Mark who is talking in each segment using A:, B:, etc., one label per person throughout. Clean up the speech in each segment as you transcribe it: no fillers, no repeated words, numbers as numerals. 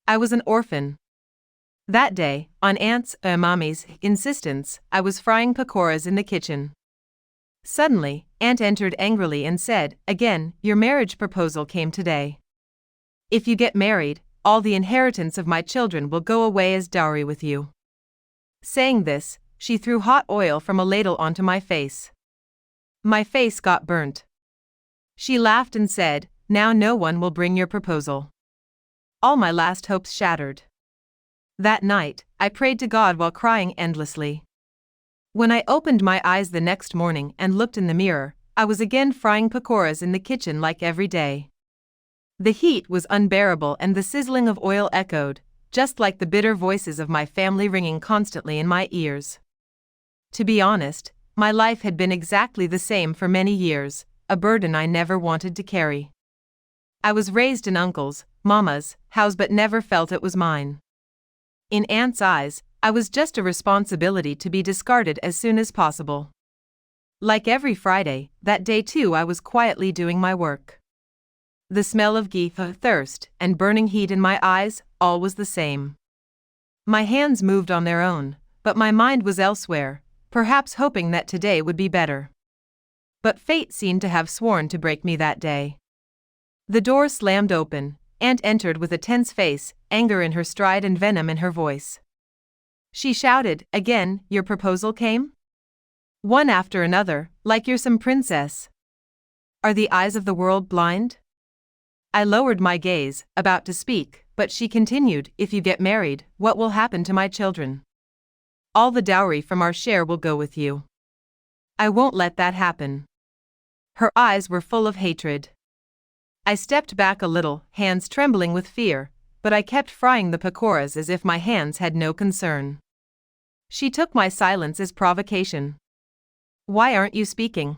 A: I was an orphan. That day, on Aunt's Mommy's insistence, I was frying pakoras in the kitchen. Suddenly, Aunt entered angrily and said, "Again, your marriage proposal came today. If you get married, all the inheritance of my children will go away as dowry with you." Saying this, she threw hot oil from a ladle onto my face. My face got burnt. She laughed and said, "Now no one will bring your proposal." All my last hopes shattered. That night, I prayed to God while crying endlessly. When I opened my eyes the next morning and looked in the mirror, I was again frying pakoras in the kitchen like every day. The heat was unbearable and the sizzling of oil echoed, just like the bitter voices of my family ringing constantly in my ears. To be honest, my life had been exactly the same for many years, a burden I never wanted to carry. I was raised in uncle's, mama's house but never felt it was mine. In Aunt's eyes, I was just a responsibility to be discarded as soon as possible. Like every Friday, that day too I was quietly doing my work. The smell of ghee, thirst, and burning heat in my eyes, all was the same. My hands moved on their own, but my mind was elsewhere, perhaps hoping that today would be better. But fate seemed to have sworn to break me that day. The door slammed open. Aunt entered with a tense face, anger in her stride and venom in her voice. She shouted, "Again, your proposal came? One after another, like you're some princess. Are the eyes of the world blind?" I lowered my gaze, about to speak, but she continued, "If you get married, what will happen to my children? All the dowry from our share will go with you. I won't let that happen." Her eyes were full of hatred. I stepped back a little, hands trembling with fear, but I kept frying the pakoras as if my hands had no concern. She took my silence as provocation. "Why aren't you speaking?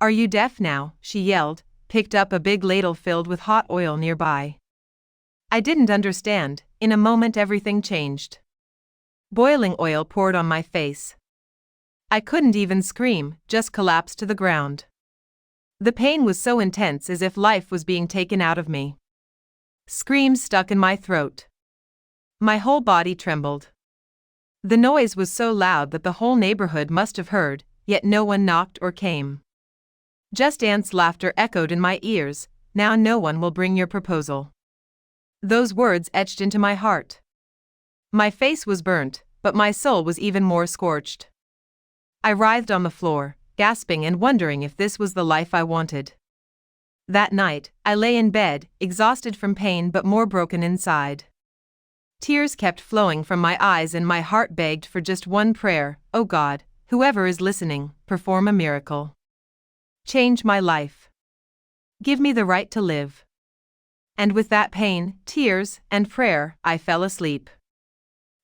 A: Are you deaf now?" she yelled, picked up a big ladle filled with hot oil nearby. I didn't understand. In a moment everything changed. Boiling oil poured on my face. I couldn't even scream, just collapsed to the ground. The pain was so intense as if life was being taken out of me. Screams stuck in my throat. My whole body trembled. The noise was so loud that the whole neighborhood must have heard, yet no one knocked or came. Just Aunt's laughter echoed in my ears, "Now no one will bring your proposal." Those words etched into my heart. My face was burnt, but my soul was even more scorched. I writhed on the floor, gasping and wondering if this was the life I wanted. That night, I lay in bed, exhausted from pain but more broken inside. Tears kept flowing from my eyes and my heart begged for just one prayer: "Oh God, whoever is listening, perform a miracle. Change my life. Give me the right to live." And with that pain, tears, and prayer, I fell asleep.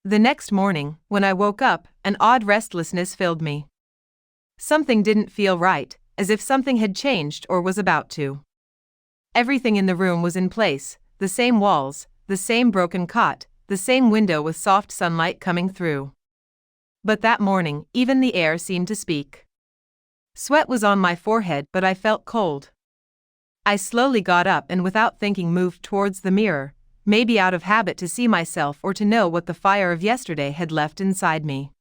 A: The next morning, when I woke up, an odd restlessness filled me. Something didn't feel right, as if something had changed or was about to. Everything in the room was in place, the same walls, the same broken cot, the same window with soft sunlight coming through. But that morning, even the air seemed to speak. Sweat was on my forehead but I felt cold. I slowly got up and without thinking moved towards the mirror, maybe out of habit to see myself or to know what the fire of yesterday had left inside me.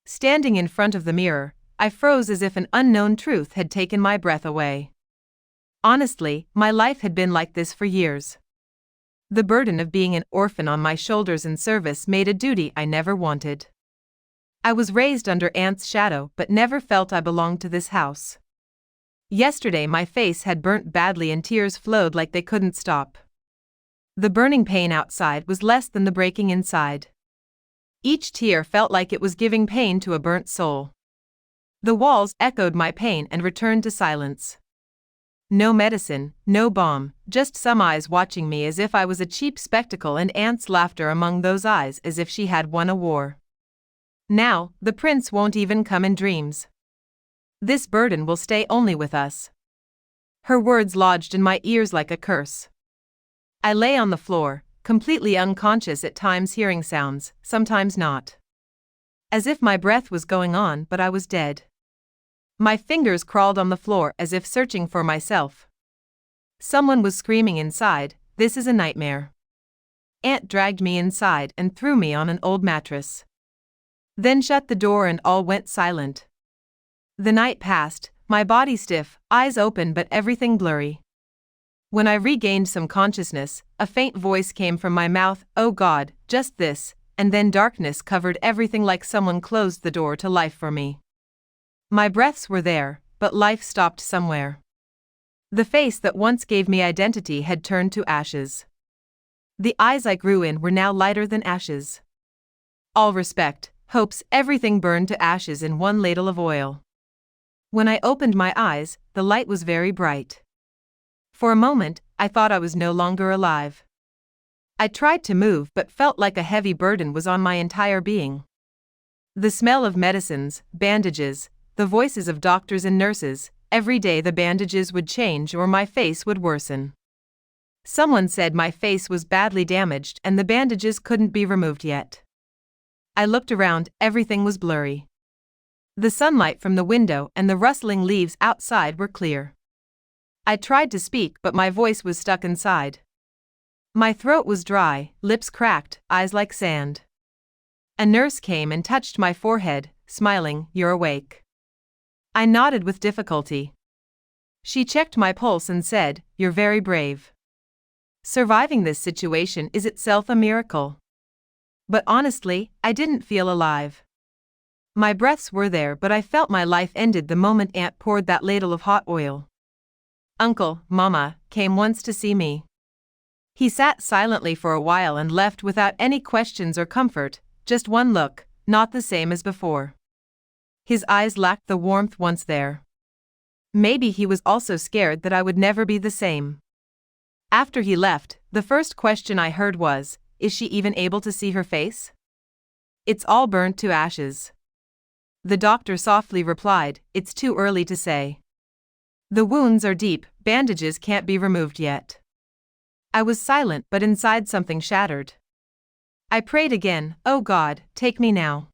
A: Standing in front of the mirror, I froze as if an unknown truth had taken my breath away. Honestly, my life had been like this for years. The burden of being an orphan on my shoulders in service made a duty I never wanted. I was raised under Aunt's shadow but never felt I belonged to this house. Yesterday my face had burnt badly and tears flowed like they couldn't stop. The burning pain outside was less than the breaking inside. Each tear felt like it was giving pain to a burnt soul. The walls echoed my pain and returned to silence. No medicine, no balm, just some eyes watching me as if I was a cheap spectacle and Aunt's laughter among those eyes as if she had won a war. Now, the prince won't even come in dreams. This burden will stay only with us. Her words lodged in my ears like a curse. I lay on the floor, completely unconscious, at times hearing sounds, sometimes not. As if my breath was going on but I was dead. My fingers crawled on the floor as if searching for myself. Someone was screaming inside, "This is a nightmare. Aunt dragged me inside and threw me on an old mattress. Then shut the door and all went silent. The night passed, my body stiff, eyes open but everything blurry. When I regained some consciousness, a faint voice came from my mouth, "Oh God, just this," and then darkness covered everything like someone closed the door to life for me. My breaths were there, but life stopped somewhere. The face that once gave me identity had turned to ashes. The eyes I grew in were now lighter than ashes. All respect, hopes, everything burned to ashes in one ladle of oil. When I opened my eyes, the light was very bright. For a moment, I thought I was no longer alive. I tried to move but felt like a heavy burden was on my entire being. The smell of medicines, bandages, the voices of doctors and nurses, every day the bandages would change or my face would worsen. Someone said my face was badly damaged and the bandages couldn't be removed yet. I looked around, everything was blurry. The sunlight from the window and the rustling leaves outside were clear. I tried to speak but my voice was stuck inside. My throat was dry, lips cracked, eyes like sand. A nurse came and touched my forehead, smiling, "You're awake." I nodded with difficulty. She checked my pulse and said, "You're very brave. Surviving this situation is itself a miracle." But honestly, I didn't feel alive. My breaths were there but I felt my life ended the moment Aunt poured that ladle of hot oil. Uncle, Mama, came once to see me. He sat silently for a while and left without any questions or comfort, just one look, not the same as before. His eyes lacked the warmth once there. Maybe he was also scared that I would never be the same. After he left, the first question I heard was, "Is she even able to see her face?" "It's all burnt to ashes." The doctor softly replied, "It's too early to say. The wounds are deep, bandages can't be removed yet." I was silent but inside something shattered. I prayed again, "Oh God, take me now.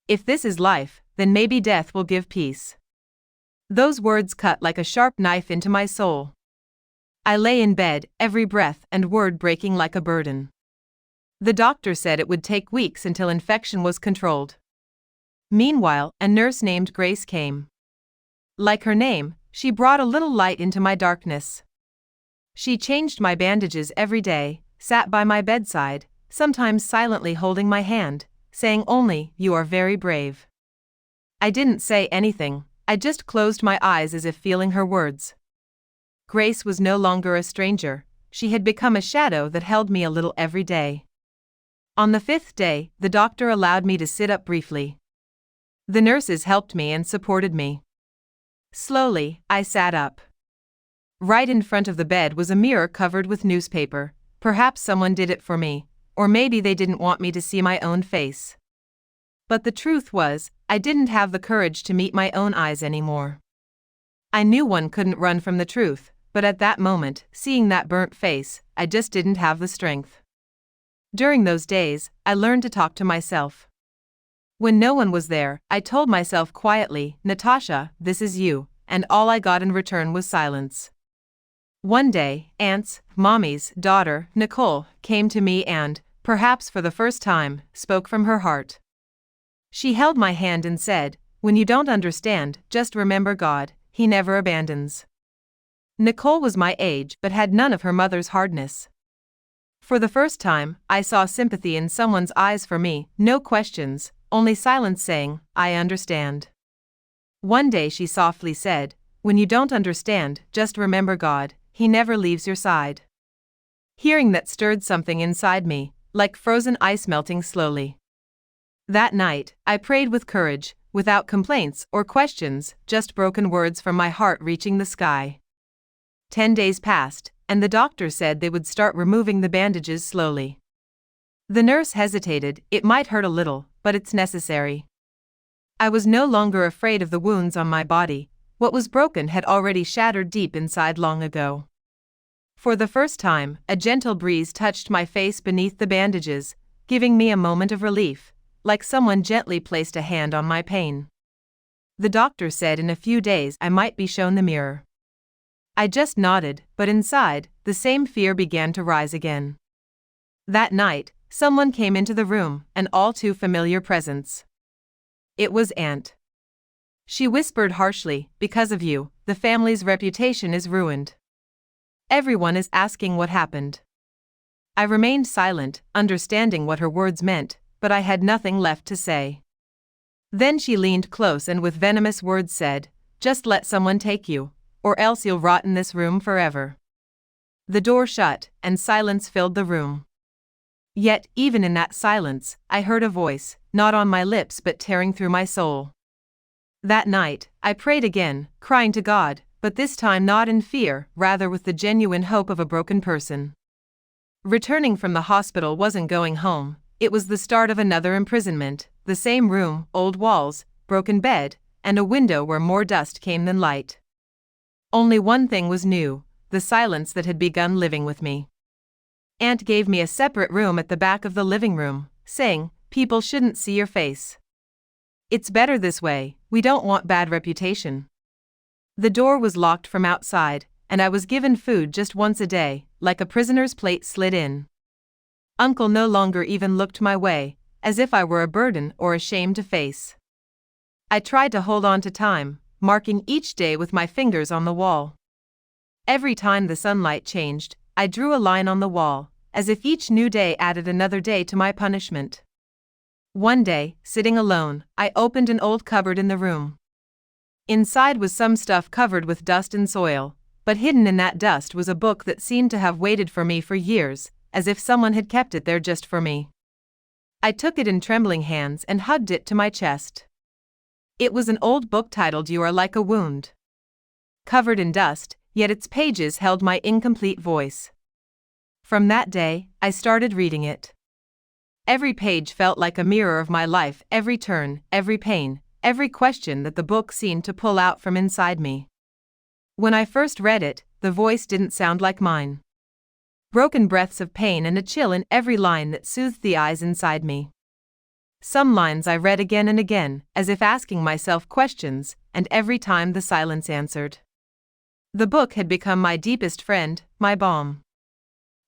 A: If this is life, then maybe death will give peace." Those words cut like a sharp knife into my soul. I lay in bed, every breath and word breaking like a burden. The doctor said it would take weeks until infection was controlled. Meanwhile, a nurse named Grace came. Like her name, she brought a little light into my darkness. She changed my bandages every day, sat by my bedside, sometimes silently holding my hand, saying only, "You are very brave." I didn't say anything, I just closed my eyes as if feeling her words. Grace was no longer a stranger, she had become a shadow that held me a little every day. On the 5th day, the doctor allowed me to sit up briefly. The nurses helped me and supported me. Slowly, I sat up. Right in front of the bed was a mirror covered with newspaper. Perhaps someone did it for me, or maybe they didn't want me to see my own face. But the truth was, I didn't have the courage to meet my own eyes anymore. I knew one couldn't run from the truth, but at that moment, seeing that burnt face, I just didn't have the strength. During those days, I learned to talk to myself. When no one was there, I told myself quietly, "Natasha, this is you," and all I got in return was silence. One day, Aunt's, Mommy's, daughter, Nicole, came to me and, perhaps for the first time, spoke from her heart. She held my hand and said, "When you don't understand, just remember God, He never abandons." Nicole was my age but had none of her mother's hardness. For the first time, I saw sympathy in someone's eyes for me, no questions, only silence saying, "I understand." One day she softly said, "When you don't understand, just remember God, He never leaves your side." Hearing that stirred something inside me, like frozen ice melting slowly. That night, I prayed with courage, without complaints or questions, just broken words from my heart reaching the sky. 10 days passed, and the doctor said they would start removing the bandages slowly. The nurse hesitated, "It might hurt a little, but it's necessary." I was no longer afraid of the wounds on my body. What was broken had already shattered deep inside long ago. For the first time, a gentle breeze touched my face beneath the bandages, giving me a moment of relief, like someone gently placed a hand on my pain. The doctor said in a few days I might be shown the mirror. I just nodded, but inside, the same fear began to rise again. That night, someone came into the room, an all too familiar presence. It was Aunt. She whispered harshly, "Because of you, the family's reputation is ruined. Everyone is asking what happened." I remained silent, understanding what her words meant, but I had nothing left to say. Then she leaned close and with venomous words said, "Just let someone take you, or else you'll rot in this room forever." The door shut, and silence filled the room. Yet, even in that silence, I heard a voice, not on my lips but tearing through my soul. That night, I prayed again, crying to God, but this time not in fear, rather with the genuine hope of a broken person. Returning from the hospital wasn't going home, it was the start of another imprisonment, the same room, old walls, broken bed, and a window where more dust came than light. Only one thing was new, the silence that had begun living with me. Aunt gave me a separate room at the back of the living room, saying, "People shouldn't see your face. It's better this way, we don't want bad reputation." The door was locked from outside, and I was given food just once a day, like a prisoner's plate slid in. Uncle no longer even looked my way, as if I were a burden or a shame to face. I tried to hold on to time, marking each day with my fingers on the wall. Every time the sunlight changed, I drew a line on the wall, as if each new day added another day to my punishment. One day, sitting alone, I opened an old cupboard in the room. Inside was some stuff covered with dust and soil, but hidden in that dust was a book that seemed to have waited for me for years, as if someone had kept it there just for me. I took it in trembling hands and hugged it to my chest. It was an old book titled "You Are Like a Wound." Covered in dust, yet its pages held my incomplete voice. From that day, I started reading it. Every page felt like a mirror of my life, every turn, every pain, every question that the book seemed to pull out from inside me. When I first read it, the voice didn't sound like mine. Broken breaths of pain and a chill in every line that soothed the eyes inside me. Some lines I read again and again, as if asking myself questions, and every time the silence answered. The book had become my deepest friend, my balm.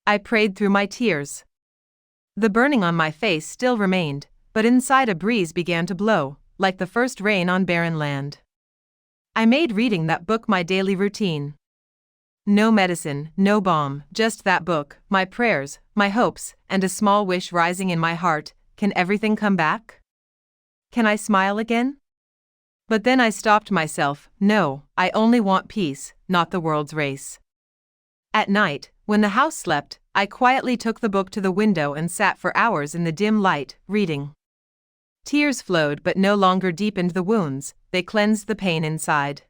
A: I prayed through my tears. The burning on my face still remained, but inside a breeze began to blow, like the first rain on barren land. I made reading that book my daily routine. No medicine, no balm, just that book, my prayers, my hopes, and a small wish rising in my heart: can everything come back? Can I smile again? But then I stopped myself. No, I only want peace, not the world's race. At night, when the house slept, I quietly took the book to the window and sat for hours in the dim light, reading. Tears flowed but no longer deepened the wounds, they cleansed the pain inside.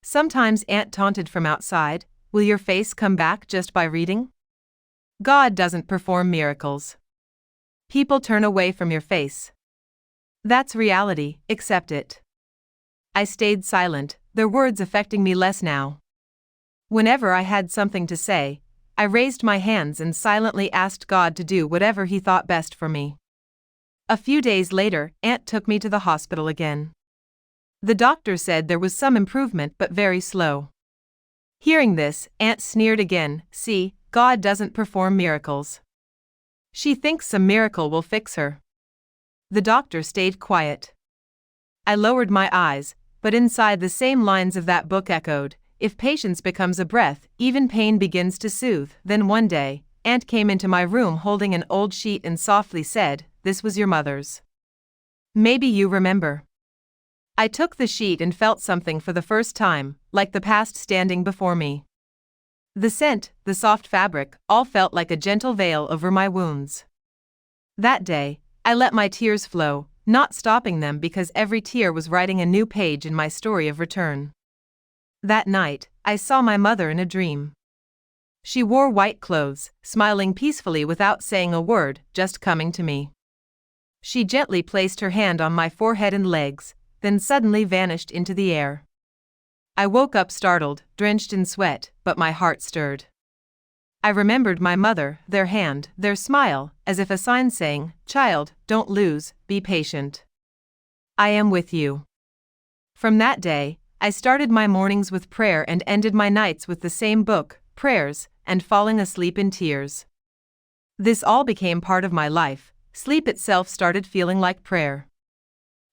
A: Sometimes Aunt taunted from outside, "Will your face come back just by reading?" God doesn't perform miracles. People turn away from your face. That's reality, accept it. I stayed silent, their words affecting me less now. Whenever I had something to say, I raised my hands and silently asked God to do whatever He thought best for me. A few days later, Aunt took me to the hospital again. The doctor said there was some improvement but very slow. Hearing this, Aunt sneered again. "See, God doesn't perform miracles. She thinks some miracle will fix her." The doctor stayed quiet. I lowered my eyes, but inside the same lines of that book echoed, "If patience becomes a breath, even pain begins to soothe." Then one day, Aunt came into my room holding an old sheet and softly said, "This was your mother's. Maybe you remember." I took the sheet and felt something for the first time, like the past standing before me. The scent, the soft fabric, all felt like a gentle veil over my wounds. That day, I let my tears flow, not stopping them because every tear was writing a new page in my story of return. That night, I saw my mother in a dream. She wore white clothes, smiling peacefully without saying a word, just coming to me. She gently placed her hand on my forehead and legs, then suddenly vanished into the air. I woke up startled, drenched in sweat, but my heart stirred. I remembered my mother, their hand, their smile, as if a sign saying, "Child, don't lose, be patient. I am with you." From that day, I started my mornings with prayer and ended my nights with the same book, prayers, and falling asleep in tears. This all became part of my life. Sleep itself started feeling like prayer.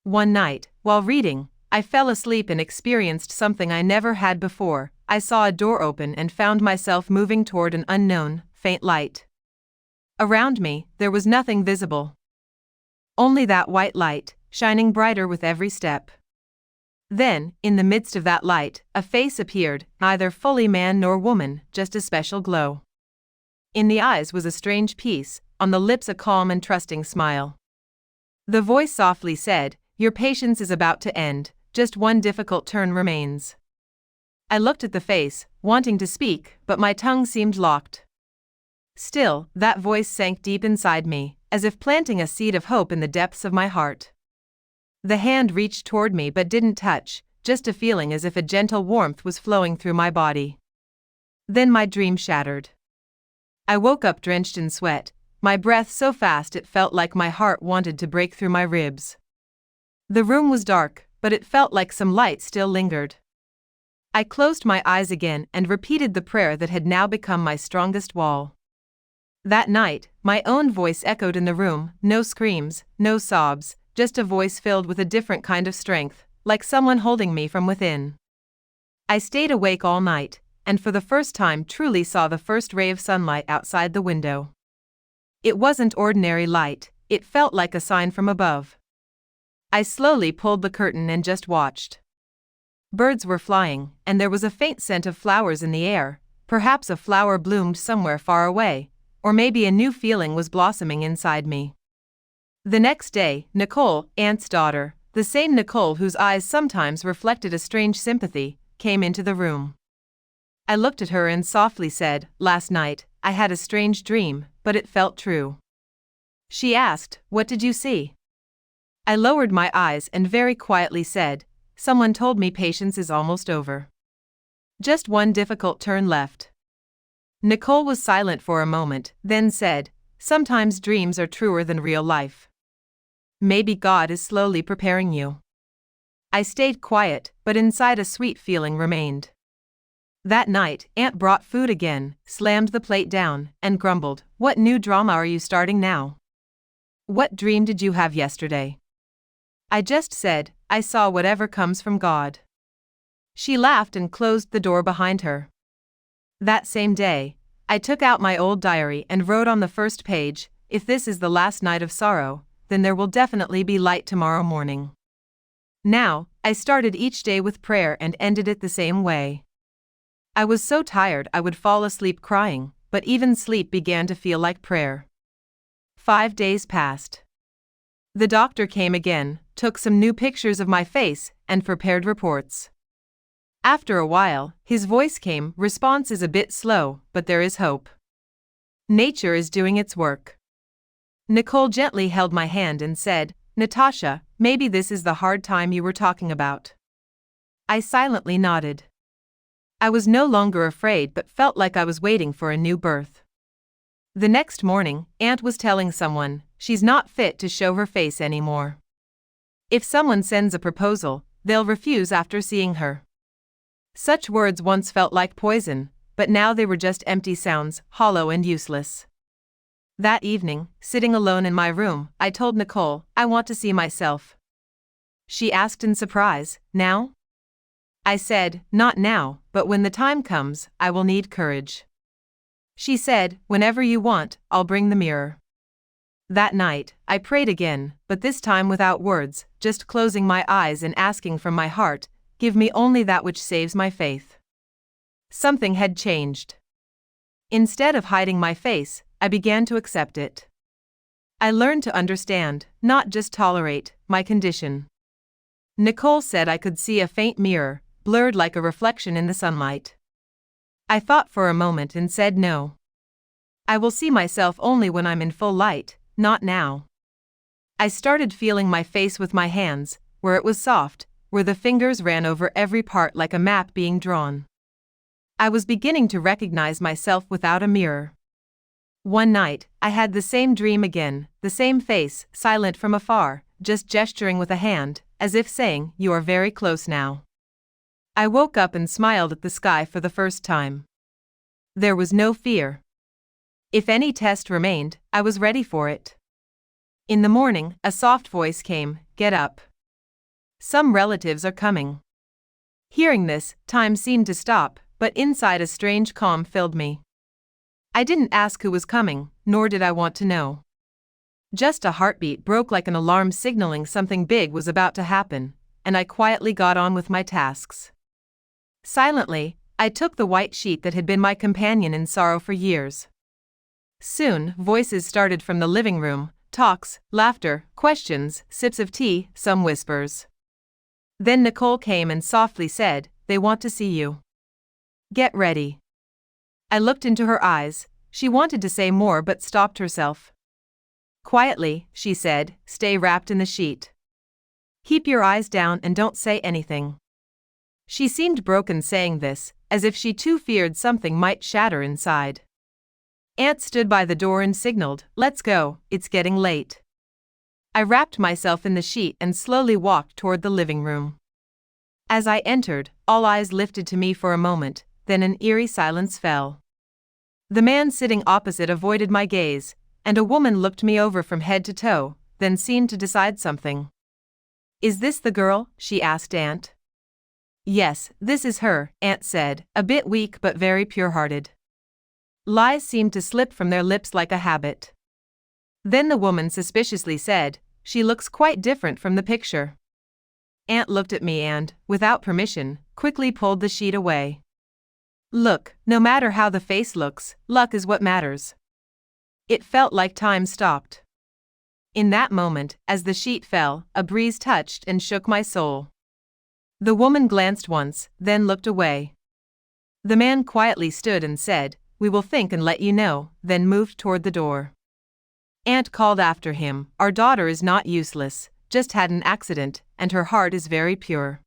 A: One night, while reading, I fell asleep and experienced something I never had before. I saw a door open and found myself moving toward an unknown, faint light. Around me, there was nothing visible. Only that white light, shining brighter with every step. Then, in the midst of that light, a face appeared, neither fully man nor woman, just a special glow. In the eyes was a strange peace, on the lips a calm and trusting smile. The voice softly said, "Your patience is about to end, just one difficult turn remains." I looked at the face, wanting to speak, but my tongue seemed locked. Still, that voice sank deep inside me, as if planting a seed of hope in the depths of my heart. The hand reached toward me but didn't touch, just a feeling as if a gentle warmth was flowing through my body. Then my dream shattered. I woke up drenched in sweat, my breath so fast it felt like my heart wanted to break through my ribs. The room was dark, but it felt like some light still lingered. I closed my eyes again and repeated the prayer that had now become my strongest wall. That night, my own voice echoed in the room, no screams, no sobs, just a voice filled with a different kind of strength, like someone holding me from within. I stayed awake all night, and for the first time truly saw the first ray of sunlight outside the window. It wasn't ordinary light, it felt like a sign from above. I slowly pulled the curtain and just watched. Birds were flying, and there was a faint scent of flowers in the air. Perhaps a flower bloomed somewhere far away, or maybe a new feeling was blossoming inside me. The next day, Nicole, Aunt's daughter, the same Nicole whose eyes sometimes reflected a strange sympathy, came into the room. I looked at her and softly said, "Last night, I had a strange dream, but it felt true." She asked, "What did you see?" I lowered my eyes and very quietly said, "Someone told me patience is almost over. Just one difficult turn left." Nicole was silent for a moment, then said, "Sometimes dreams are truer than real life. Maybe God is slowly preparing you." I stayed quiet, but inside a sweet feeling remained. That night, Aunt brought food again, slammed the plate down, and grumbled, "What new drama are you starting now? What dream did you have yesterday?" I just said, "I saw whatever comes from God." She laughed and closed the door behind her. That same day, I took out my old diary and wrote on the first page, "If this is the last night of sorrow, then there will definitely be light tomorrow morning." Now, I started each day with prayer and ended it the same way. I was so tired I would fall asleep crying, but even sleep began to feel like prayer. 5 days passed. The doctor came again, took some new pictures of my face, and prepared reports. After a while, his voice came, "Response is a bit slow, but there is hope. Nature is doing its work." Nicole gently held my hand and said, "Natasha, maybe this is the hard time you were talking about." I silently nodded. I was no longer afraid but felt like I was waiting for a new birth. The next morning, Aunt was telling someone, "She's not fit to show her face anymore. If someone sends a proposal, they'll refuse after seeing her." Such words once felt like poison, but now they were just empty sounds, hollow and useless. That evening, sitting alone in my room, I told Nicole, "I want to see myself." She asked in surprise, "Now?" I said, "Not now, but when the time comes, I will need courage." She said, "Whenever you want, I'll bring the mirror." That night, I prayed again, but this time without words, just closing my eyes and asking from my heart, "Give me only that which saves my faith." Something had changed. Instead of hiding my face, I began to accept it. I learned to understand, not just tolerate, my condition. Nicole said I could see a faint mirror, blurred like a reflection in the sunlight. I thought for a moment and said no. I will see myself only when I'm in full light, not now. I started feeling my face with my hands, where it was soft, where the fingers ran over every part like a map being drawn. I was beginning to recognize myself without a mirror. One night, I had the same dream again, the same face, silent from afar, just gesturing with a hand, as if saying, "You are very close now." I woke up and smiled at the sky for the first time. There was no fear. If any test remained, I was ready for it. In the morning, a soft voice came, "Get up. Some relatives are coming." Hearing this, time seemed to stop, but inside a strange calm filled me. I didn't ask who was coming, nor did I want to know. Just a heartbeat broke like an alarm signaling something big was about to happen, and I quietly got on with my tasks. Silently, I took the white sheet that had been my companion in sorrow for years. Soon, voices started from the living room, talks, laughter, questions, sips of tea, some whispers. Then Nicole came and softly said, "They want to see you. Get ready." I looked into her eyes. She wanted to say more but stopped herself. Quietly, she said, "Stay wrapped in the sheet. Keep your eyes down and don't say anything." She seemed broken saying this, as if she too feared something might shatter inside. Aunt stood by the door and signaled, "Let's go, it's getting late." I wrapped myself in the sheet and slowly walked toward the living room. As I entered, all eyes lifted to me for a moment, then an eerie silence fell. The man sitting opposite avoided my gaze, and a woman looked me over from head to toe, then seemed to decide something. "Is this the girl?" she asked Aunt. "Yes, this is her," Aunt said, a bit weak but very pure-hearted. Lies seemed to slip from their lips like a habit. Then the woman suspiciously said, "She looks quite different from the picture." Aunt looked at me and, without permission, quickly pulled the sheet away. "Look, no matter how the face looks, luck is what matters." It felt like time stopped. In that moment, as the sheet fell, a breeze touched and shook my soul. The woman glanced once, then looked away. The man quietly stood and said, "We will think and let you know," then moved toward the door. Aunt called after him, "Our daughter is not useless, just had an accident, and her heart is very pure."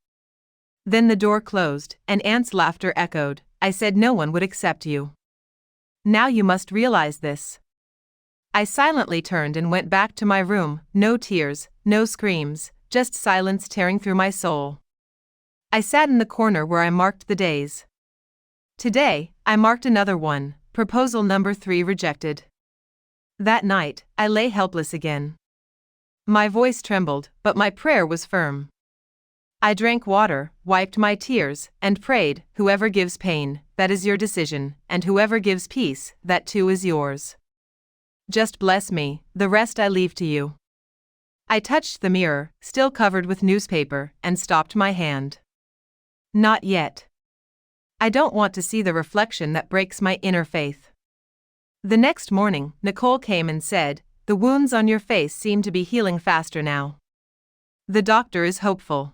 A: Then the door closed, and Aunt's laughter echoed. "I said no one would accept you. Now you must realize this." I silently turned and went back to my room, no tears, no screams, just silence tearing through my soul. I sat in the corner where I marked the days. Today, I marked another one, proposal number 3 rejected. That night, I lay helpless again. My voice trembled, but my prayer was firm. I drank water, wiped my tears, and prayed, "Whoever gives pain, that is your decision, and whoever gives peace, that too is yours. Just bless me, the rest I leave to you." I touched the mirror, still covered with newspaper, and stopped my hand. Not yet. I don't want to see the reflection that breaks my inner faith. The next morning, Nicole came and said, "The wounds on your face seem to be healing faster now. The doctor is hopeful."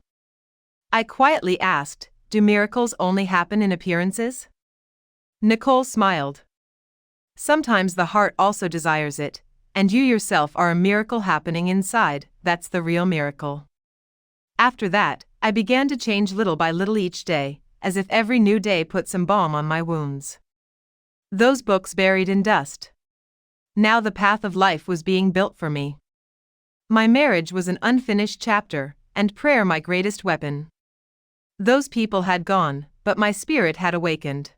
A: I quietly asked, "Do miracles only happen in appearances?" Nicole smiled. "Sometimes the heart also desires it, and you yourself are a miracle happening inside, that's the real miracle." After that, I began to change little by little each day, as if every new day put some balm on my wounds. Those books buried in dust. Now the path of life was being built for me. My marriage was an unfinished chapter, and prayer my greatest weapon. Those people had gone, but my spirit had awakened.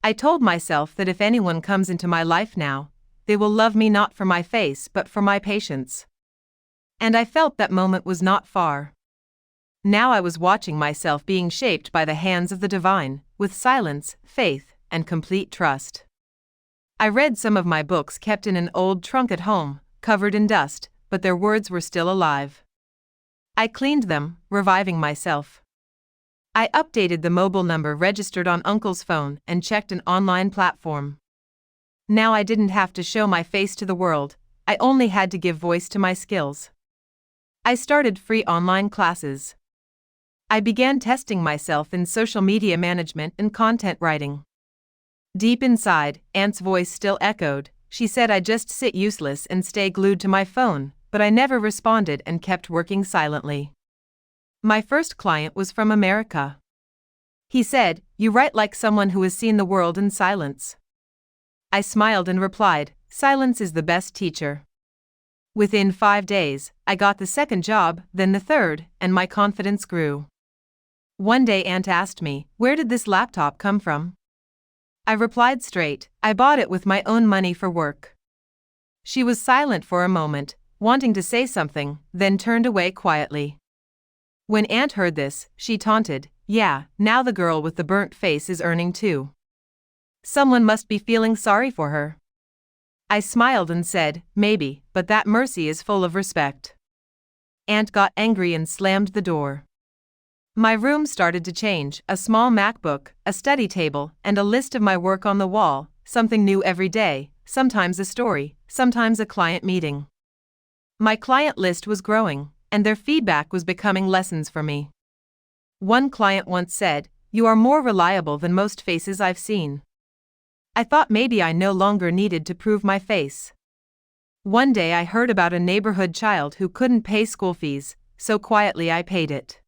A: I told myself that if anyone comes into my life now, they will love me not for my face but for my patience. And I felt that moment was not far. Now I was watching myself being shaped by the hands of the divine, with silence, faith, and complete trust. I read some of my books kept in an old trunk at home, covered in dust, but their words were still alive. I cleaned them, reviving myself. I updated the mobile number registered on Uncle's phone and checked an online platform. Now I didn't have to show my face to the world, I only had to give voice to my skills. I started free online classes. I began testing myself in social media management and content writing. Deep inside, Aunt's voice still echoed. She said I'd just sit useless and stay glued to my phone, but I never responded and kept working silently. My first client was from America. He said, "You write like someone who has seen the world in silence." I smiled and replied, "Silence is the best teacher." Within 5 days, I got the second job, then the third, and my confidence grew. One day Aunt asked me, "Where did this laptop come from?" I replied straight, I bought it with my own money for work. She was silent for a moment, wanting to say something, then turned away quietly. When Aunt heard this, she taunted, yeah, now the girl with the burnt face is earning too. Someone must be feeling sorry for her. I smiled and said, maybe, but that mercy is full of respect. Aunt got angry and slammed the door. My room started to change, a small MacBook, a study table, and a list of my work on the wall, something new every day, sometimes a story, sometimes a client meeting. My client list was growing, and their feedback was becoming lessons for me. One client once said, "You are more reliable than most faces I've seen." I thought maybe I no longer needed to prove my face. One day I heard about a neighborhood child who couldn't pay school fees, so quietly I paid it.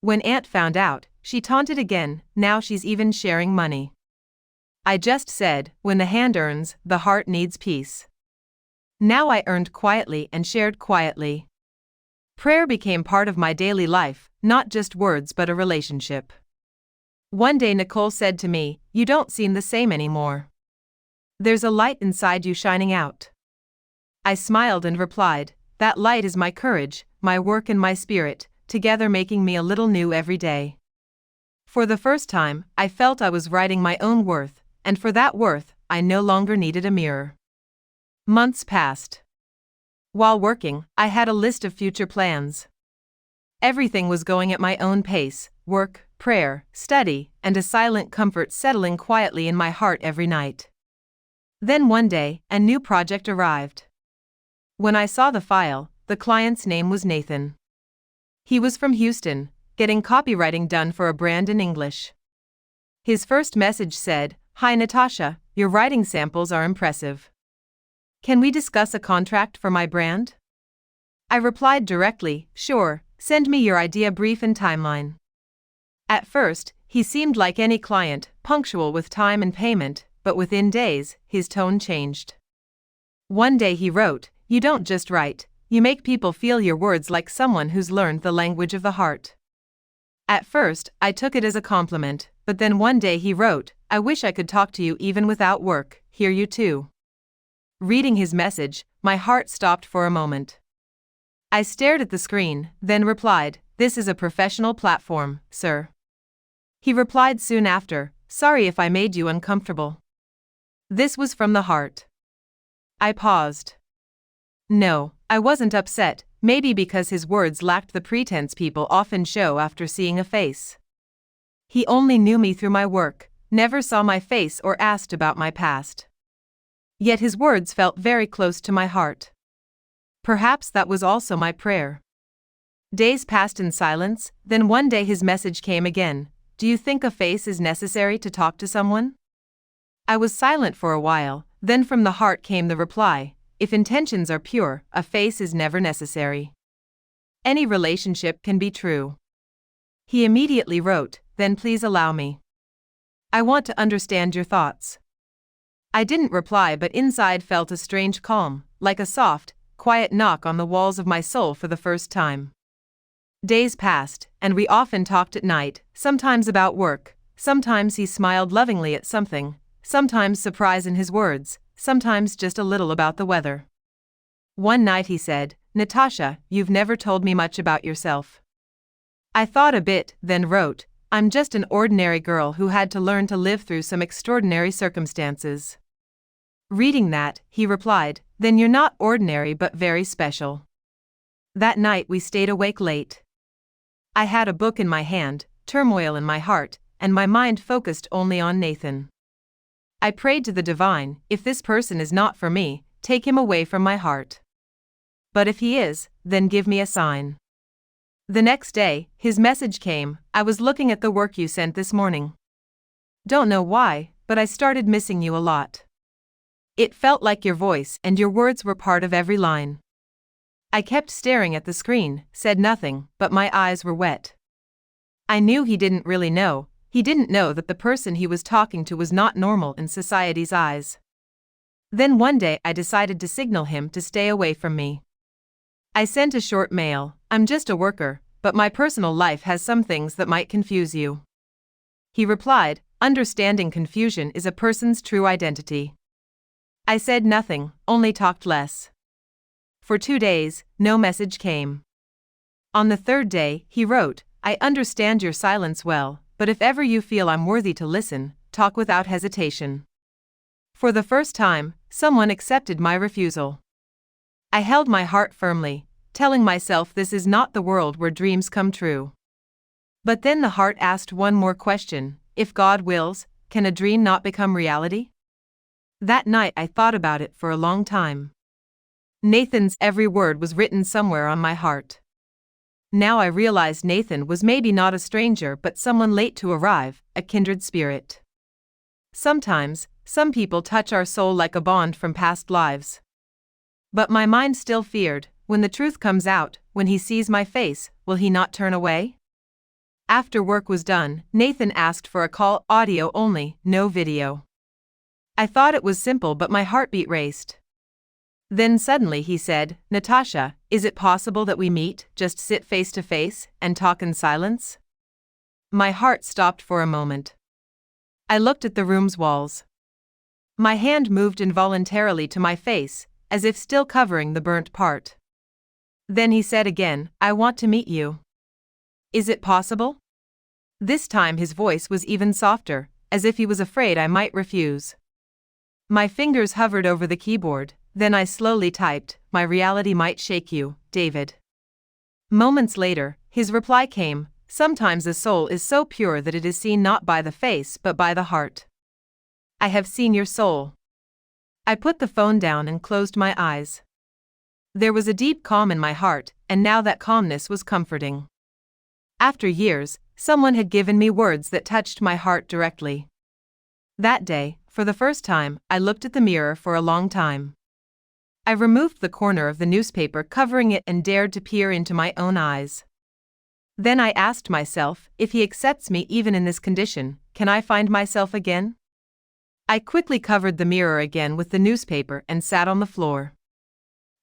A: When Aunt found out, she taunted again, now she's even sharing money. I just said, when the hand earns, the heart needs peace. Now I earned quietly and shared quietly. Prayer became part of my daily life, not just words but a relationship. One day Nicole said to me, "You don't seem the same anymore. There's a light inside you shining out." I smiled and replied, "That light is my courage, my work and my spirit, together making me a little new every day." For the first time, I felt I was writing my own worth, and for that worth, I no longer needed a mirror. Months passed. While working, I had a list of future plans. Everything was going at my own pace, work, prayer, study, and a silent comfort settling quietly in my heart every night. Then one day, a new project arrived. When I saw the file, the client's name was Nathan. He was from Houston, getting copywriting done for a brand in English. His first message said, "Hi Natasha, your writing samples are impressive. Can we discuss a contract for my brand?" I replied directly, "Sure, send me your idea brief and timeline." At first, he seemed like any client, punctual with time and payment, but within days, his tone changed. One day he wrote, "You don't just write, you make people feel your words like someone who's learned the language of the heart." At first, I took it as a compliment, but then one day he wrote, "I wish I could talk to you even without work, hear you too." Reading his message, my heart stopped for a moment. I stared at the screen, then replied, "This is a professional platform, sir." He replied soon after, "Sorry if I made you uncomfortable." This was from the heart. I paused. No, I wasn't upset, maybe because his words lacked the pretense people often show after seeing a face. He only knew me through my work, never saw my face or asked about my past. Yet his words felt very close to my heart. Perhaps that was also my prayer. Days passed in silence, then one day his message came again, "Do you think a face is necessary to talk to someone?" I was silent for a while, then from the heart came the reply, "If intentions are pure, a face is never necessary. Any relationship can be true." He immediately wrote, "Then please allow me. I want to understand your thoughts." I didn't reply but inside felt a strange calm, like a soft, quiet knock on the walls of my soul for the first time. Days passed, and we often talked at night, sometimes about work, sometimes he smiled lovingly at something, sometimes surprise in his words, sometimes just a little about the weather. One night he said, "Natasha, you've never told me much about yourself." I thought a bit, then wrote, "I'm just an ordinary girl who had to learn to live through some extraordinary circumstances." Reading that, he replied, "Then you're not ordinary but very special." That night we stayed awake late. I had a book in my hand, turmoil in my heart, and my mind focused only on Nathan. I prayed to the divine, "If this person is not for me, take him away from my heart. But if he is, then give me a sign." The next day, his message came, "I was looking at the work you sent this morning. Don't know why, but I started missing you a lot. It felt like your voice and your words were part of every line." I kept staring at the screen, said nothing, but my eyes were wet. I knew he didn't really know, he didn't know that the person he was talking to was not normal in society's eyes. Then one day I decided to signal him to stay away from me. I sent a short mail, "I'm just a worker, but my personal life has some things that might confuse you." He replied, understanding confusion is a person's true identity. I said nothing, only talked less. For 2 days, no message came. On the third day, he wrote, I understand your silence well, but if ever you feel I'm worthy to listen, talk without hesitation. For the first time, someone accepted my refusal. I held my heart firmly, telling myself this is not the world where dreams come true. But then the heart asked one more question: if God wills, can a dream not become reality? That night I thought about it for a long time. Nathan's every word was written somewhere on my heart. Now I realized Nathan was maybe not a stranger but someone late to arrive, a kindred spirit. Sometimes, some people touch our soul like a bond from past lives. But my mind still feared, when the truth comes out, when he sees my face, will he not turn away? After work was done, Nathan asked for a call, audio only, no video. I thought it was simple but my heartbeat raced. Then suddenly he said, Natasha, is it possible that we meet, just sit face to face, and talk in silence? My heart stopped for a moment. I looked at the room's walls. My hand moved involuntarily to my face, as if still covering the burnt part. Then he said again, I want to meet you. Is it possible? This time his voice was even softer, as if he was afraid I might refuse. My fingers hovered over the keyboard, then I slowly typed, my reality might shake you, David. Moments later, his reply came, sometimes a soul is so pure that it is seen not by the face but by the heart. I have seen your soul. I put the phone down and closed my eyes. There was a deep calm in my heart, and now that calmness was comforting. After years, someone had given me words that touched my heart directly. That day, for the first time, I looked at the mirror for a long time. I removed the corner of the newspaper covering it and dared to peer into my own eyes. Then I asked myself, if he accepts me even in this condition, can I find myself again? I quickly covered the mirror again with the newspaper and sat on the floor.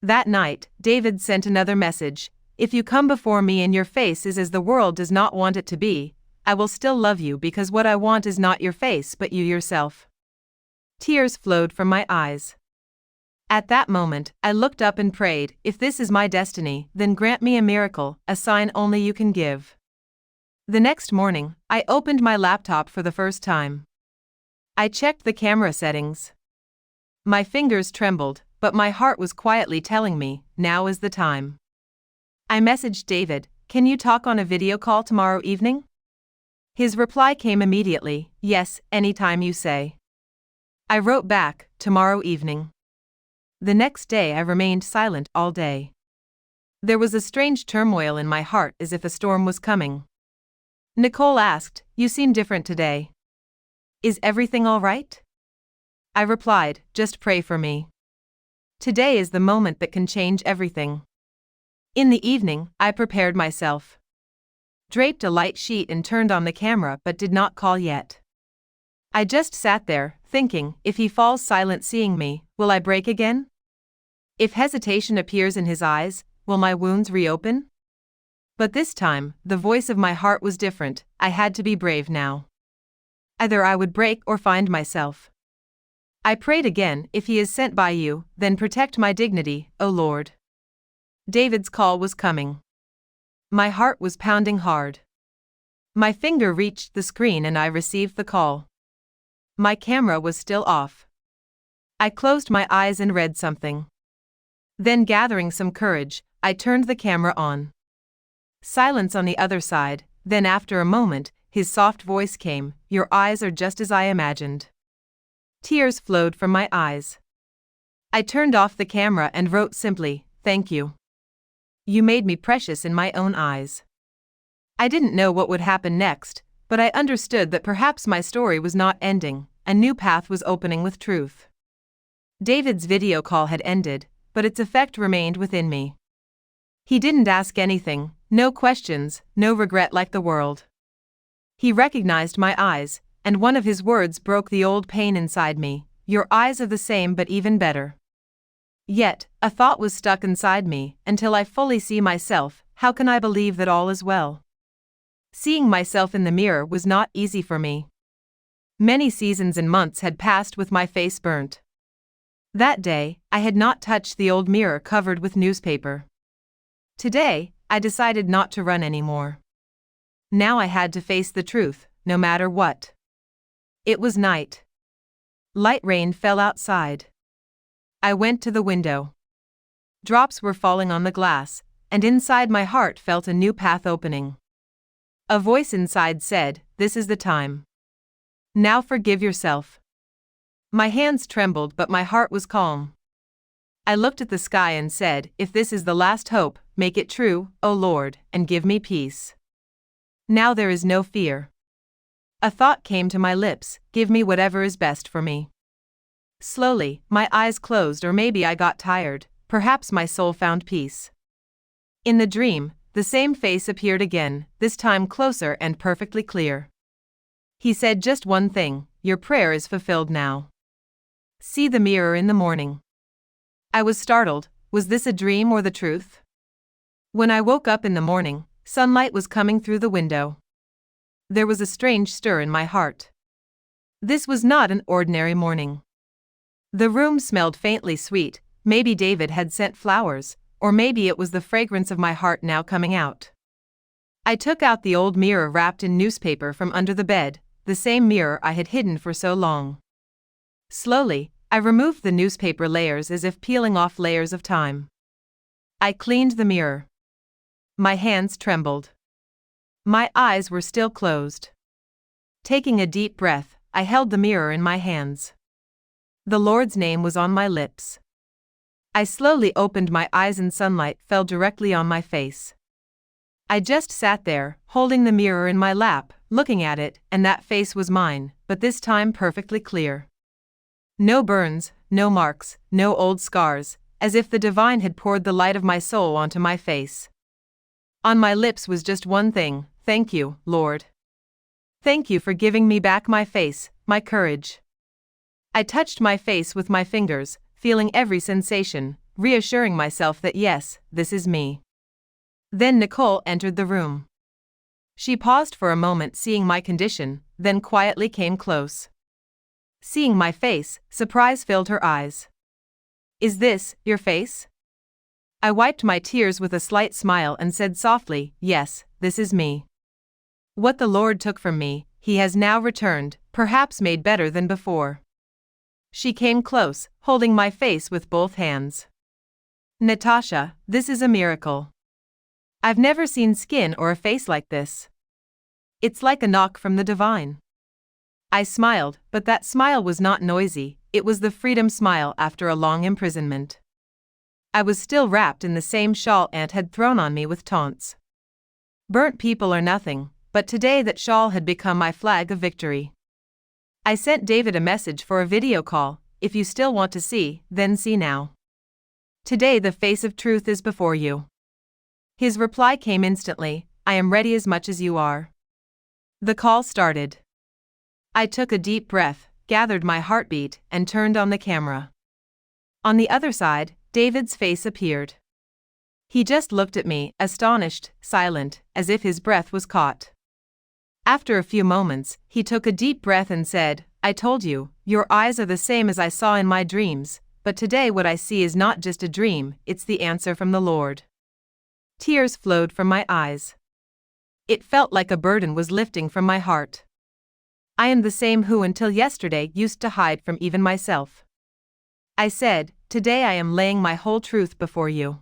A: That night, David sent another message: if you come before me and your face is as the world does not want it to be, I will still love you because what I want is not your face but you yourself. Tears flowed from my eyes. At that moment, I looked up and prayed, if this is my destiny, then grant me a miracle, a sign only you can give. The next morning, I opened my laptop for the first time. I checked the camera settings. My fingers trembled, but my heart was quietly telling me, now is the time. I messaged David, can you talk on a video call tomorrow evening? His reply came immediately, yes, anytime you say. I wrote back, tomorrow evening. The next day I remained silent all day. There was a strange turmoil in my heart as if a storm was coming. Nicole asked, you seem different today. Is everything all right? I replied, just pray for me. Today is the moment that can change everything. In the evening, I prepared myself. Draped a light sheet and turned on the camera but did not call yet. I just sat there, thinking, if he falls silent seeing me, will I break again? If hesitation appears in his eyes, will my wounds reopen? But this time, the voice of my heart was different, I had to be brave now. Either I would break or find myself. I prayed again, if he is sent by you, then protect my dignity, O Lord. David's call was coming. My heart was pounding hard. My finger reached the screen and I received the call. My camera was still off. I closed my eyes and read something. Then gathering some courage, I turned the camera on. Silence on the other side, then after a moment, his soft voice came, your eyes are just as I imagined. Tears flowed from my eyes. I turned off the camera and wrote simply, thank you. You made me precious in my own eyes. I didn't know what would happen next, but I understood that perhaps my story was not ending, a new path was opening with truth. David's video call had ended, but its effect remained within me. He didn't ask anything, no questions, no regret like the world. He recognized my eyes, and one of his words broke the old pain inside me, your eyes are the same but even better. Yet, a thought was stuck inside me, until I fully see myself, how can I believe that all is well? Seeing myself in the mirror was not easy for me. Many seasons and months had passed with my face burnt. That day, I had not touched the old mirror covered with newspaper. Today, I decided not to run anymore. Now I had to face the truth, no matter what. It was night. Light rain fell outside. I went to the window. Drops were falling on the glass, and inside my heart felt a new path opening. A voice inside said, "This is the time. Now forgive yourself." My hands trembled, but my heart was calm. I looked at the sky and said, "If this is the last hope, make it true, O Lord, and give me peace." Now there is no fear. A thought came to my lips, "Give me whatever is best for me." Slowly, my eyes closed, or maybe I got tired, perhaps my soul found peace. In the dream, the same face appeared again, this time closer and perfectly clear. He said just one thing, "Your prayer is fulfilled now. See the mirror in the morning." I was startled. Was this a dream or the truth? When I woke up in the morning, sunlight was coming through the window. There was a strange stir in my heart. This was not an ordinary morning. The room smelled faintly sweet, maybe David had sent flowers, or maybe it was the fragrance of my heart now coming out. I took out the old mirror wrapped in newspaper from under the bed, the same mirror I had hidden for so long. Slowly, I removed the newspaper layers as if peeling off layers of time. I cleaned the mirror. My hands trembled. My eyes were still closed. Taking a deep breath, I held the mirror in my hands. The Lord's name was on my lips. I slowly opened my eyes and sunlight fell directly on my face. I just sat there, holding the mirror in my lap, looking at it, and that face was mine, but this time perfectly clear. No burns, no marks, no old scars, as if the divine had poured the light of my soul onto my face. On my lips was just one thing, "Thank you, Lord. Thank you for giving me back my face, my courage." I touched my face with my fingers, feeling every sensation, reassuring myself that yes, this is me. Then Nicole entered the room. She paused for a moment, seeing my condition, then quietly came close. Seeing my face, surprise filled her eyes. "Is this your face?" I wiped my tears with a slight smile and said softly, "Yes, this is me. What the Lord took from me, He has now returned, perhaps made better than before." She came close, holding my face with both hands. "Natasha, this is a miracle. I've never seen skin or a face like this. It's like a knock from the divine." I smiled, but that smile was not noisy, it was the freedom smile after a long imprisonment. I was still wrapped in the same shawl Aunt had thrown on me with taunts. Burnt people are nothing, but today that shawl had become my flag of victory. I sent David a message for a video call, "If you still want to see, then see now. Today the face of truth is before you." His reply came instantly, "I am ready as much as you are." The call started. I took a deep breath, gathered my heartbeat, and turned on the camera. On the other side, David's face appeared. He just looked at me, astonished, silent, as if his breath was caught. After a few moments, he took a deep breath and said, "I told you, your eyes are the same as I saw in my dreams, but today what I see is not just a dream, it's the answer from the Lord." Tears flowed from my eyes. It felt like a burden was lifting from my heart. I am the same who until yesterday used to hide from even myself. I said, "Today I am laying my whole truth before you."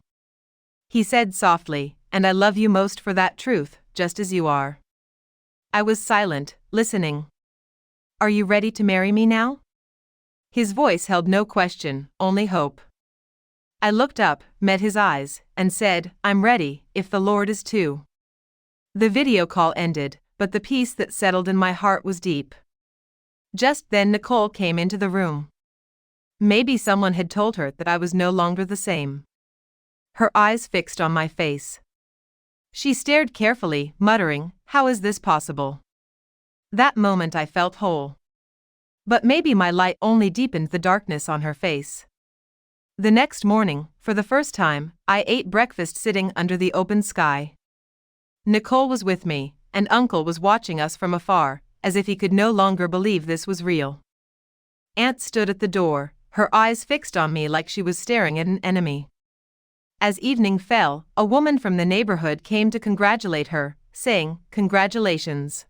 A: He said softly, "And I love you most for that truth, just as you are." I was silent, listening. "Are you ready to marry me now?" His voice held no question, only hope. I looked up, met his eyes, and said, "I'm ready, if the Lord is too." The video call ended, but the peace that settled in my heart was deep. Just then Nicole came into the room. Maybe someone had told her that I was no longer the same. Her eyes fixed on my face. She stared carefully, muttering, "How is this possible?" That moment I felt whole. But maybe my light only deepened the darkness on her face. The next morning, for the first time, I ate breakfast sitting under the open sky. Nicole was with me, and Uncle was watching us from afar, as if he could no longer believe this was real. Aunt stood at the door, her eyes fixed on me like she was staring at an enemy. As evening fell, a woman from the neighborhood came to congratulate her, saying, "Congratulations.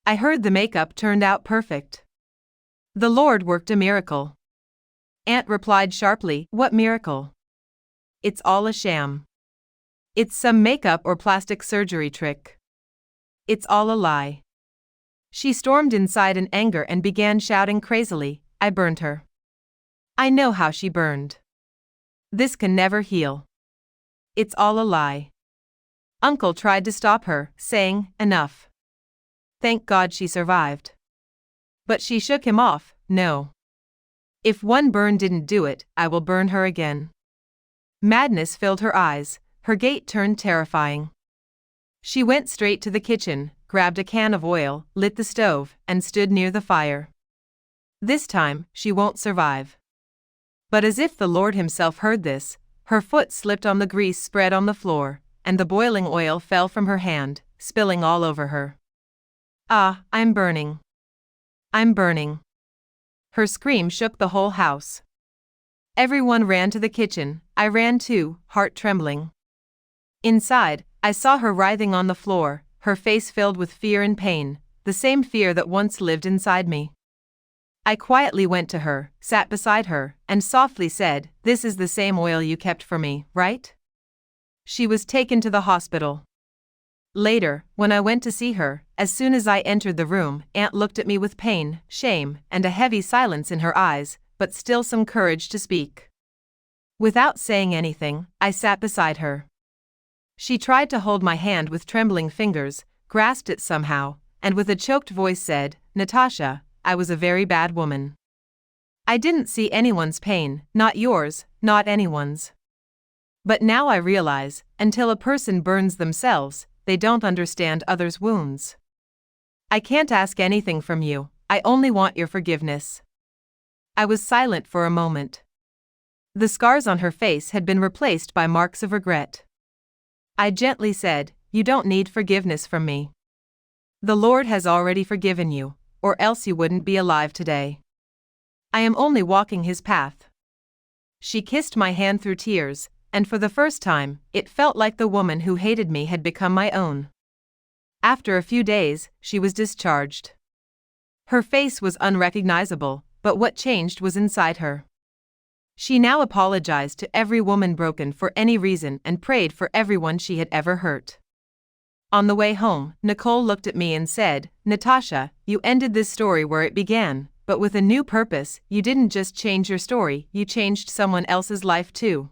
A: I heard the makeup turned out perfect. The Lord worked a miracle." Aunt replied sharply, "What miracle? It's all a sham. It's some makeup or plastic surgery trick. It's all a lie." She stormed inside in anger and began shouting crazily, "I burned her. I know how she burned. This can never heal. It's all a lie." Uncle tried to stop her, saying, "Enough. Thank God she survived." But she shook him off, "No. If one burn didn't do it, I will burn her again." Madness filled her eyes, her gait turned terrifying. She went straight to the kitchen, grabbed a can of oil, lit the stove, and stood near the fire. "This time, she won't survive." But as if the Lord himself heard this, her foot slipped on the grease spread on the floor, and the boiling oil fell from her hand, spilling all over her. "Ah, I'm burning. I'm burning." Her scream shook the whole house. Everyone ran to the kitchen, I ran too, heart trembling. Inside, I saw her writhing on the floor, her face filled with fear and pain, the same fear that once lived inside me. I quietly went to her, sat beside her, and softly said, "This is the same oil you kept for me, right?" She was taken to the hospital. Later, when I went to see her, as soon as I entered the room, Aunt looked at me with pain, shame, and a heavy silence in her eyes, but still some courage to speak. Without saying anything, I sat beside her. She tried to hold my hand with trembling fingers, grasped it somehow, and with a choked voice said, "Natasha, I was a very bad woman. I didn't see anyone's pain, not yours, not anyone's. But now I realize, until a person burns themselves, they don't understand others' wounds. I can't ask anything from you, I only want your forgiveness." I was silent for a moment. The scars on her face had been replaced by marks of regret. I gently said, "You don't need forgiveness from me. The Lord has already forgiven you, or else you wouldn't be alive today. I am only walking His path." She kissed my hand through tears, and for the first time, it felt like the woman who hated me had become my own. After a few days, she was discharged. Her face was unrecognizable, but what changed was inside her. She now apologized to every woman broken for any reason and prayed for everyone she had ever hurt. On the way home, Nicole looked at me and said, "Natasha, you ended this story where it began, but with a new purpose. You didn't just change your story, you changed someone else's life too."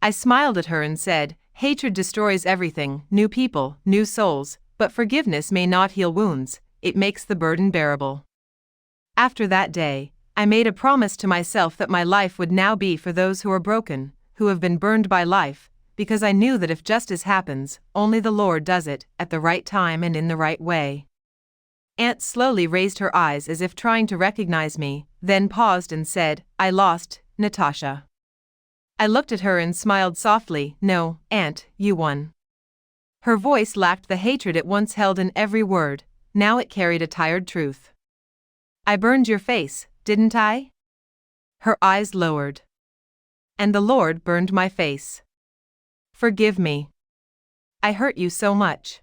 A: I smiled at her and said, "Hatred destroys everything, new people, new souls, but forgiveness may not heal wounds, it makes the burden bearable." After that day, I made a promise to myself that my life would now be for those who are broken, who have been burned by life, because I knew that if justice happens, only the Lord does it, at the right time and in the right way. Aunt slowly raised her eyes as if trying to recognize me, then paused and said, "I lost, Natasha." I looked at her and smiled softly, "No, Aunt, you won." Her voice lacked the hatred it once held in every word, now it carried a tired truth. "I burned your face, didn't I?" Her eyes lowered. "And the Lord burned my face. Forgive me. I hurt you so much."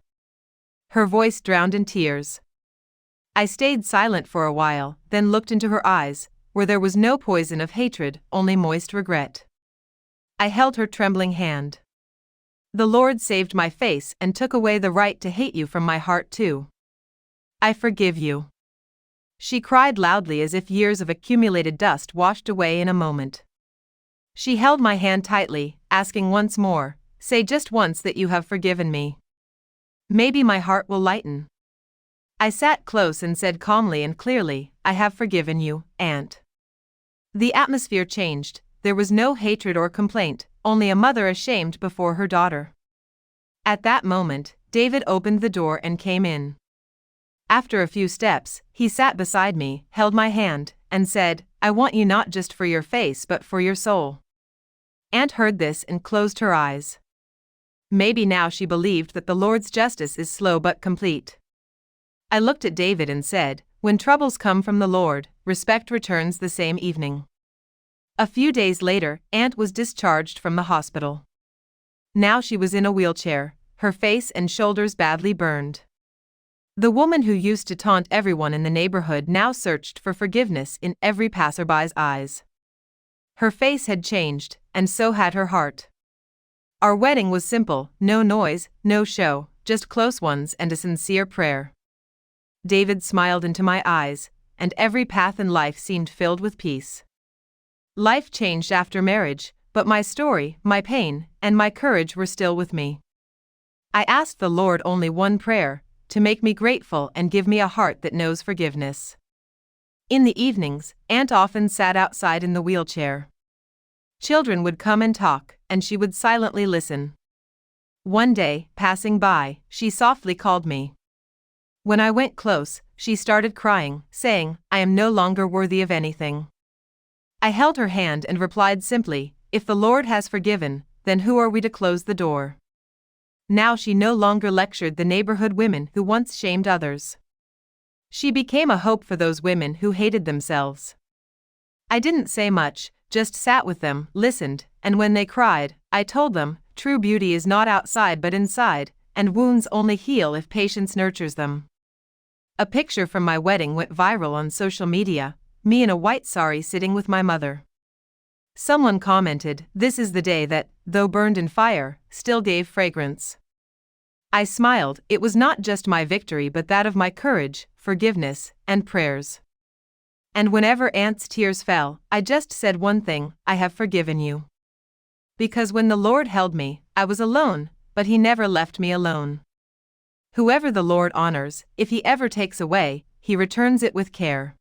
A: Her voice drowned in tears. I stayed silent for a while, then looked into her eyes, where there was no poison of hatred, only moist regret. I held her trembling hand. "The Lord saved my face and took away the right to hate you from my heart too. I forgive you." She cried loudly as if years of accumulated dust washed away in a moment. She held my hand tightly, asking once more, "Say just once that you have forgiven me. Maybe my heart will lighten." I sat close and said calmly and clearly, "I have forgiven you, Aunt." The atmosphere changed, there was no hatred or complaint, only a mother ashamed before her daughter. At that moment, David opened the door and came in. After a few steps, he sat beside me, held my hand, and said, "I want you not just for your face but for your soul." Aunt heard this and closed her eyes. Maybe now she believed that the Lord's justice is slow but complete. I looked at David and said, "When troubles come from the Lord, respect returns the same evening." A few days later, Aunt was discharged from the hospital. Now she was in a wheelchair, her face and shoulders badly burned. The woman who used to taunt everyone in the neighborhood now searched for forgiveness in every passerby's eyes. Her face had changed, and so had her heart. Our wedding was simple, no noise, no show, just close ones and a sincere prayer. David smiled into my eyes, and every path in life seemed filled with peace. Life changed after marriage, but my story, my pain, and my courage were still with me. I asked the Lord only one prayer: to make me grateful and give me a heart that knows forgiveness. In the evenings, Aunt often sat outside in the wheelchair. Children would come and talk, and she would silently listen. One day, passing by, she softly called me. When I went close, she started crying, saying, "I am no longer worthy of anything." I held her hand and replied simply, "If the Lord has forgiven, then who are we to close the door?" Now she no longer lectured the neighborhood women who once shamed others. She became a hope for those women who hated themselves. I didn't say much, just sat with them, listened, and when they cried, I told them, true beauty is not outside but inside, and wounds only heal if patience nurtures them. A picture from my wedding went viral on social media, me in a white sari sitting with my mother. Someone commented, "This is the day that, though burned in fire, still gave fragrance." I smiled. It was not just my victory but that of my courage, forgiveness, and prayers. And whenever Aunt's tears fell, I just said one thing: I have forgiven you. Because when the Lord held me, I was alone, but He never left me alone. Whoever the Lord honors, if He ever takes away, He returns it with care.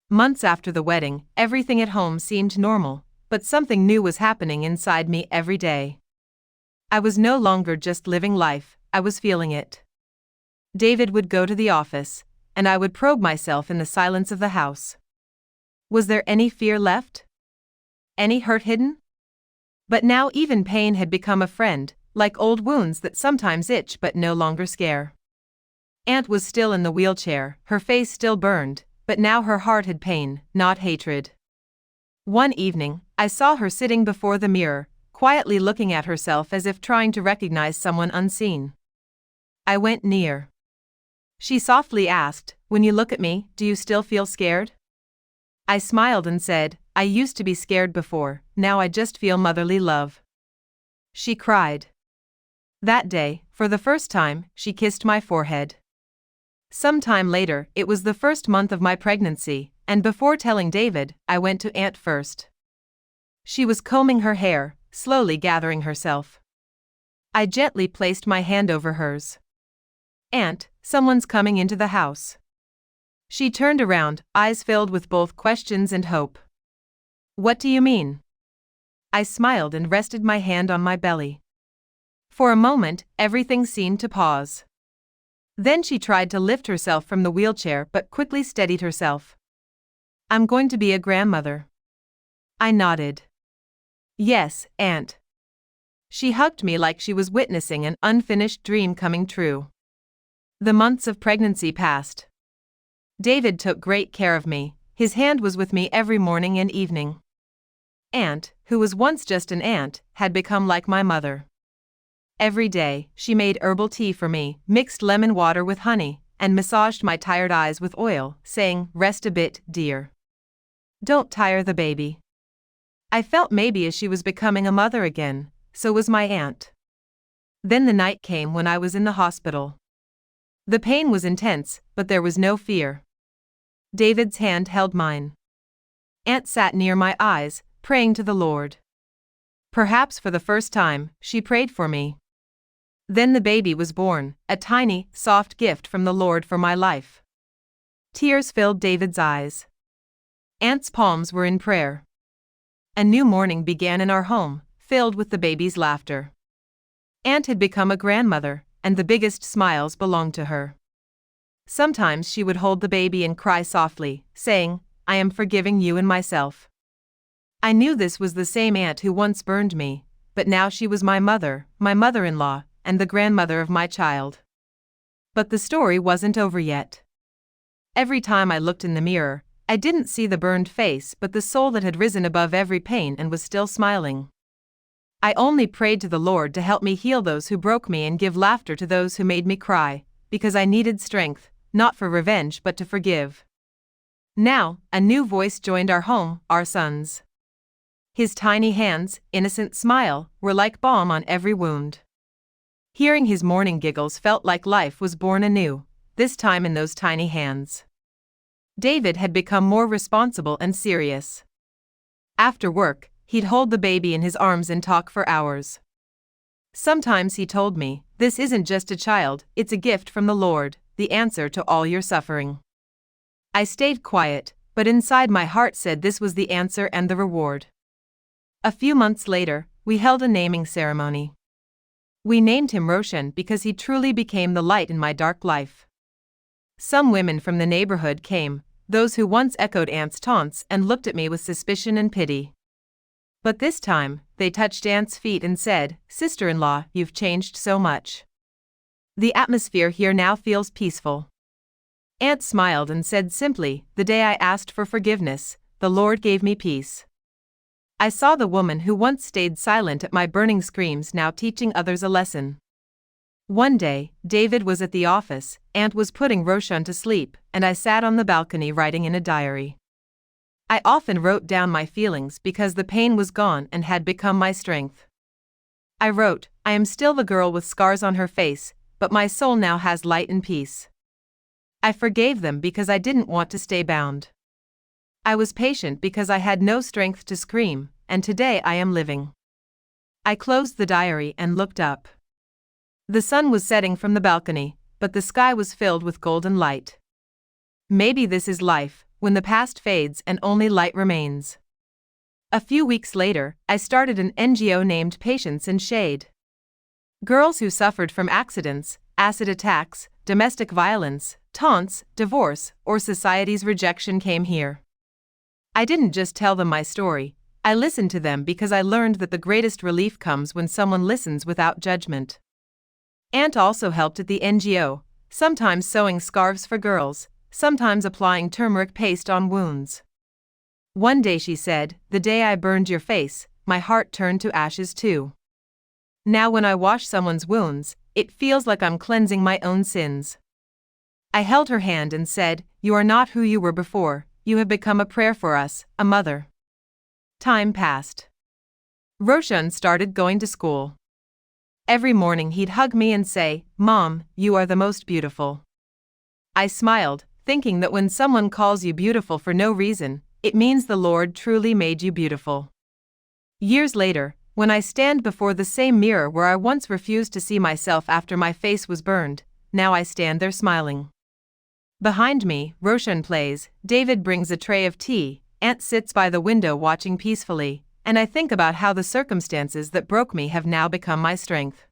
A: Months after the wedding, everything at home seemed normal, but something new was happening inside me every day. I was no longer just living life, I was feeling it. David would go to the office, and I would probe myself in the silence of the house. Was there any fear left? Any hurt hidden? But now even pain had become a friend, like old wounds that sometimes itch but no longer scare. Aunt was still in the wheelchair, her face still burned, but now her heart had pain, not hatred. One evening, I saw her sitting before the mirror, quietly looking at herself as if trying to recognize someone unseen. I went near. She softly asked, "When you look at me, do you still feel scared?" I smiled and said, "I used to be scared before, now I just feel motherly love." She cried. That day, for the first time, she kissed my forehead. Some time later, it was the first month of my pregnancy, and before telling David, I went to Aunt first. She was combing her hair, slowly gathering herself. I gently placed my hand over hers. "Aunt, someone's coming into the house." She turned around, eyes filled with both questions and hope. "What do you mean?" I smiled and rested my hand on my belly. For a moment, everything seemed to pause. Then she tried to lift herself from the wheelchair but quickly steadied herself. "I'm going to be a grandmother." I nodded. "Yes, Aunt." She hugged me like she was witnessing an unfinished dream coming true. The months of pregnancy passed. David took great care of me, his hand was with me every morning and evening. Aunt, who was once just an aunt, had become like my mother. Every day, she made herbal tea for me, mixed lemon water with honey, and massaged my tired eyes with oil, saying, "Rest a bit, dear. Don't tire the baby." I felt maybe as she was becoming a mother again, so was my aunt. Then the night came when I was in the hospital. The pain was intense, but there was no fear. David's hand held mine. Aunt sat near my eyes, praying to the Lord. Perhaps for the first time, she prayed for me. Then the baby was born, a tiny, soft gift from the Lord for my life. Tears filled David's eyes. Aunt's palms were in prayer. A new morning began in our home, filled with the baby's laughter. Aunt had become a grandmother, and the biggest smiles belonged to her. Sometimes she would hold the baby and cry softly, saying, "I am forgiving you and myself." I knew this was the same aunt who once burned me, but now she was my mother-in-law, and the grandmother of my child. But the story wasn't over yet. Every time I looked in the mirror, I didn't see the burned face but the soul that had risen above every pain and was still smiling. I only prayed to the Lord to help me heal those who broke me and give laughter to those who made me cry, because I needed strength, not for revenge but to forgive. Now, a new voice joined our home, our son's. His tiny hands, innocent smile, were like balm on every wound. Hearing his morning giggles felt like life was born anew, this time in those tiny hands. David had become more responsible and serious. After work, he'd hold the baby in his arms and talk for hours. Sometimes he told me, "This isn't just a child, it's a gift from the Lord, the answer to all your suffering." I stayed quiet, but inside my heart said this was the answer and the reward. A few months later, we held a naming ceremony. We named him Roshan because he truly became the light in my dark life. Some women from the neighborhood came, those who once echoed Aunt's taunts and looked at me with suspicion and pity. But this time, they touched Aunt's feet and said, "Sister-in-law, you've changed so much. The atmosphere here now feels peaceful." Aunt smiled and said simply, "The day I asked for forgiveness, the Lord gave me peace." I saw the woman who once stayed silent at my burning screams now teaching others a lesson. One day, David was at the office, Aunt was putting Roshan to sleep, and I sat on the balcony writing in a diary. I often wrote down my feelings because the pain was gone and had become my strength. I wrote, "I am still the girl with scars on her face, but my soul now has light and peace." I forgave them because I didn't want to stay bound. I was patient because I had no strength to scream, and today I am living. I closed the diary and looked up. The sun was setting from the balcony, but the sky was filled with golden light. Maybe this is life, when the past fades and only light remains. A few weeks later, I started an NGO named Patience in Shade. Girls who suffered from accidents, acid attacks, domestic violence, taunts, divorce, or society's rejection came here. I didn't just tell them my story, I listened to them because I learned that the greatest relief comes when someone listens without judgment. Aunt also helped at the NGO, sometimes sewing scarves for girls, sometimes applying turmeric paste on wounds. One day she said, "The day I burned your face, my heart turned to ashes too. Now when I wash someone's wounds, it feels like I'm cleansing my own sins." I held her hand and said, "You are not who you were before, you have become a prayer for us, a mother." Time passed. Roshan started going to school. Every morning he'd hug me and say, "Mom, you are the most beautiful." I smiled, thinking that when someone calls you beautiful for no reason, it means the Lord truly made you beautiful. Years later, when I stand before the same mirror where I once refused to see myself after my face was burned, now I stand there smiling. Behind me, Roshan plays, David brings a tray of tea, Aunt sits by the window watching peacefully, and I think about how the circumstances that broke me have now become my strength.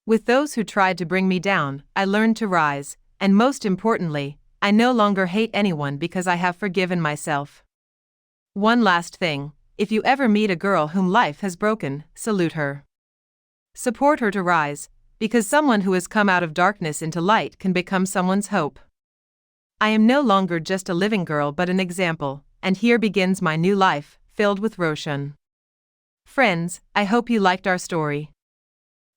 A: With those who tried to bring me down, I learned to rise, and most importantly, I no longer hate anyone because I have forgiven myself. One last thing, if you ever meet a girl whom life has broken, salute her. Support her to rise, because someone who has come out of darkness into light can become someone's hope. I am no longer just a living girl but an example, and here begins my new life, filled with Roshan. Friends, I hope you liked our story.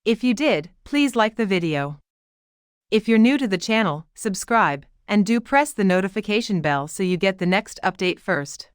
A: If you did, please like the video. If you're new to the channel, subscribe, and do press the notification bell so you get the next update first.